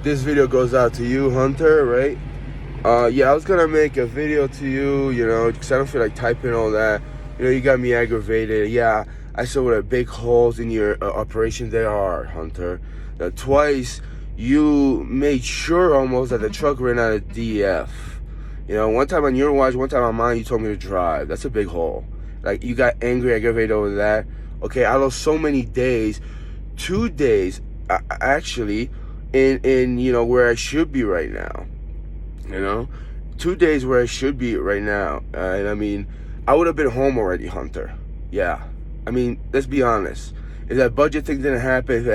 this video goes out to you, Hunter, right? Yeah, I was gonna make a video to you, because I don't feel like typing all that. You got me aggravated. Yeah, I saw what a big holes in your operation there are, Hunter. Twice, you made sure almost that the truck ran out of DF. One time on your watch, one time on mine, you told me to drive. That's a big hole. Like, you got angry, aggravated over that. Okay, I lost so many days. 2 days, actually, in where I should be right now. 2 days where I should be right now. And I mean, I would have been home already, Hunter. Yeah. I mean, let's be honest. If that budget thing didn't happen,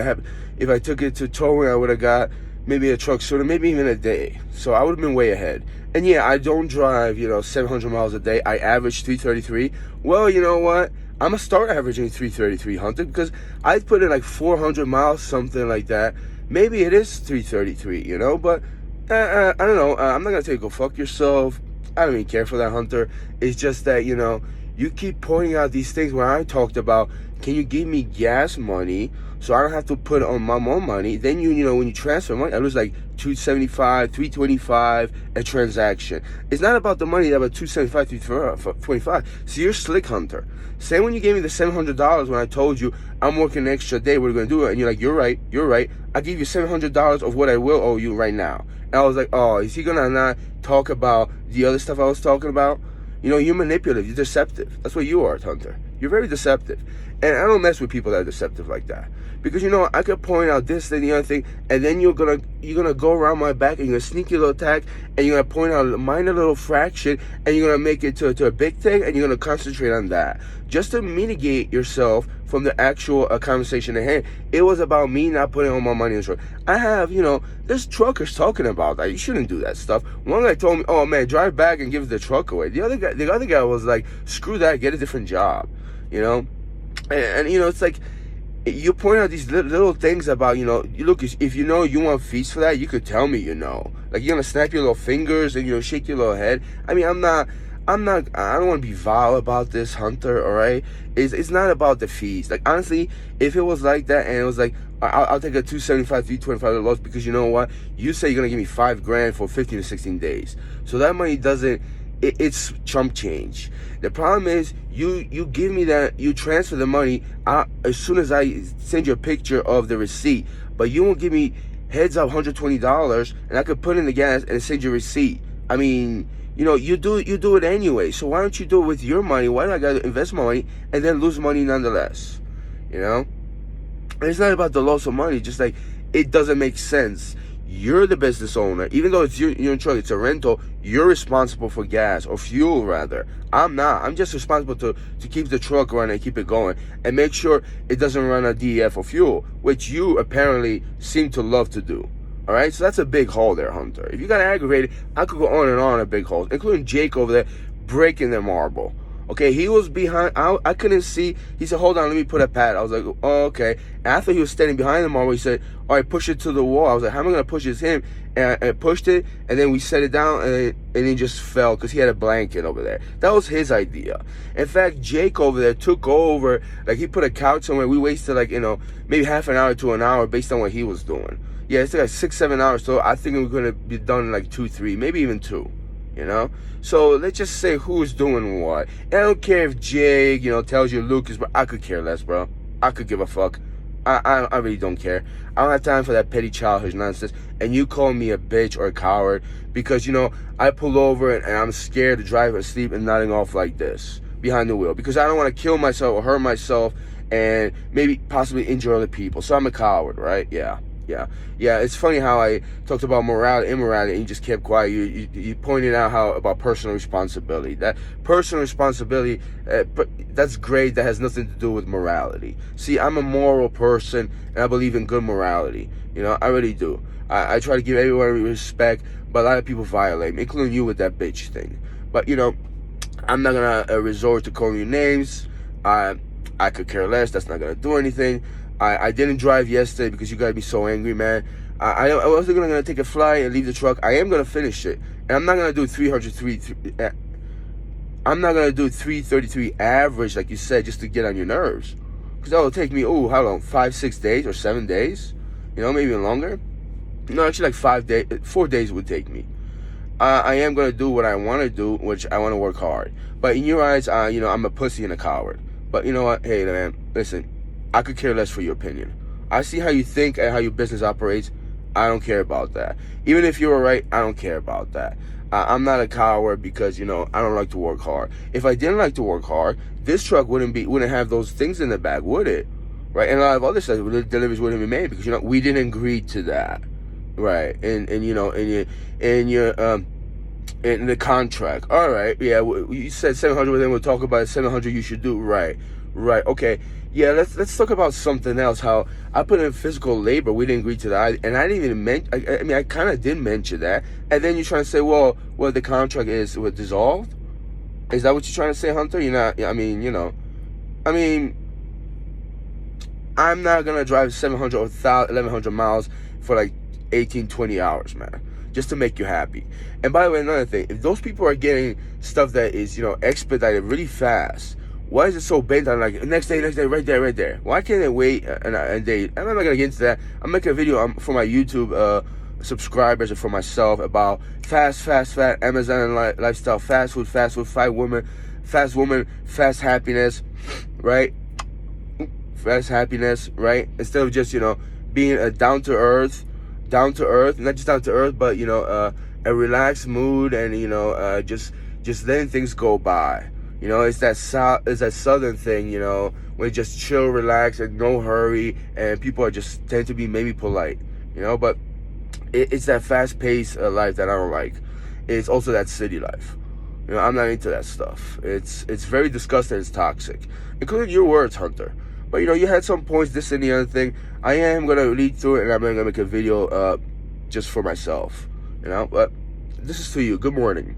if I took it to towing, I would have got maybe a truck sooner, maybe even a day. So I would have been way ahead. And yeah, I don't drive, 700 miles a day. I average 333. Well, you know what? I'm going to start averaging 333, Hunter, because I put in like 400 miles, something like that. Maybe it is 333, but I don't know. I'm not going to tell you go fuck yourself. I don't even care for that, Hunter. It's just that, you keep pointing out these things where I talked about, can you give me gas money so I don't have to put on my own money? Then when you transfer money, I lose like $275, $325 a transaction. It's not about the money, it's about $275, $325. So you're slick, Hunter. Same when you gave me the $700 when I told you I'm working an extra day, we're gonna do it, and you're like, you're right. I give you $700 of what I will owe you right now. And I was like, oh, is he gonna not talk about the other stuff I was talking about? You're manipulative, you're deceptive. That's what you are, Hunter. You're very deceptive. And I don't mess with people that are deceptive like that. Because I could point out this, then the other thing, and then you're gonna go around my back and you're gonna sneak your little attack, and you're gonna point out a minor little fraction, and you're gonna make it to a big thing, and you're gonna concentrate on that. Just to mitigate yourself from the actual conversation at hand. It was about me not putting all my money in the truck. I have, there's truckers talking about that. You shouldn't do that stuff. One guy told me, oh man, drive back and give the truck away. The other guy was like, screw that, get a different job. And it's like, you point out these little things about, look, if you want fees for that, you could tell me, like, you're gonna snap your little fingers and, shake your little head. I mean, I don't want to be vile about this, Hunter, all right? It's not about the fees. Like, honestly, if it was like that and it was like, I'll take a $275, $325 loss, because you know what? You say you're going to give me $5,000 for 15 to 16 days. So that money doesn't, it's chump change. The problem is, you give me that, you transfer the money as soon as I send you a picture of the receipt, but you won't give me heads up $120, and I could put in the gas and send you a receipt. I mean, you do it anyway. So why don't you do it with your money? Why do I gotta invest my money and then lose money nonetheless? And it's not about the loss of money. Just like, it doesn't make sense. You're the business owner. Even though it's your truck, it's a rental, you're responsible for gas, or fuel rather. I'm not. I'm just responsible to keep the truck running and keep it going and make sure it doesn't run out of DEF or fuel, which you apparently seem to love to do. All right, so that's a big hole there, Hunter. If you got aggravated, I could go on and on at big holes, including Jake over there breaking the marble. Okay, he was behind. I couldn't see. He said, hold on, let me put a pad. I was like, oh, okay. And I thought he was standing behind the marble. He said, all right, push it to the wall. I was like, how am I going to push this? Him. And I pushed it, and then we set it down, and he just fell because he had a blanket over there. That was his idea. In fact, Jake over there took over. Like, he put a couch somewhere. We wasted, like, maybe half an hour to an hour based on what he was doing. Yeah, it's like 6-7 hours, so I think we're going to be done in like 2-3, maybe even 2, So let's just say who's doing what. And I don't care if Jake, tells you Lucas, but I could care less, bro. I could give a fuck. I really don't care. I don't have time for that petty childish nonsense. And you call me a bitch or a coward because, I pull over and I'm scared to drive asleep and nodding off like this behind the wheel because I don't want to kill myself or hurt myself and maybe possibly injure other people. So I'm a coward, right? Yeah. It's funny how I talked about morality, immorality, and you just kept quiet. You pointed out how about personal responsibility. That personal responsibility, that's great. That has nothing to do with morality. See, I'm a moral person, and I believe in good morality. I really do. I try to give everyone respect, but a lot of people violate me, including you with that bitch thing. But, I'm not going to resort to calling you names. I could care less. That's not going to do anything. I didn't drive yesterday because you got me so angry, man. I wasn't going to take a flight and leave the truck. I am going to finish it. And I'm not going to do 303. I'm not going to do 333 average, like you said, just to get on your nerves. Because that will take me, how long? 5-6 days or 7 days? Maybe even longer. No, actually, like 5 days, 4 days would take me. I am gonna do what I want to do, which I want to work hard. But in your eyes, I'm a pussy and a coward. But you know what? Hey, man, listen, I could care less for your opinion. I see how you think and how your business operates. I don't care about that. Even if you were right, I don't care about that. I'm not a coward because I don't like to work hard. If I didn't like to work hard, this truck wouldn't have those things in the back, would it? Right? And a lot of other stuff, deliveries wouldn't be made because we didn't agree to that. Right, and in the contract. All right, yeah, you said 700. Then we'll talk about 700. You should do right, okay. Yeah, let's talk about something else. How I put in physical labor. We didn't agree to that, and I didn't even mention. I mean, I kind of did mention that, and then you're trying to say, well, the contract is dissolved. Is that what you're trying to say, Hunter? You're not. I mean, I'm not gonna drive 700 or 1,100 miles for like 18, 20 hours, man, just to make you happy. And by the way, another thing, if those people are getting stuff that is, expedited really fast, why is it so bent on like next day, right there? Why can't they wait a day? I'm not gonna get into that. I'm making a video for my YouTube subscribers and for myself about fast Amazon lifestyle, fast food, fast woman, fast happiness, right? Fast happiness, right? Instead of just being a down to earth, not just down to earth, but a relaxed mood, and just letting things go by. It's that southern thing, when you just chill, relax, and no hurry, and people are just tend to be maybe polite, but it's that fast paced life that I don't like. It's also that city life. I'm not into that stuff. It's very disgusting. It's toxic, including your words, Hunter. But you had some points, this and the other thing. I am gonna read through it, and I'm gonna make a video just for myself. But this is to you. Good morning.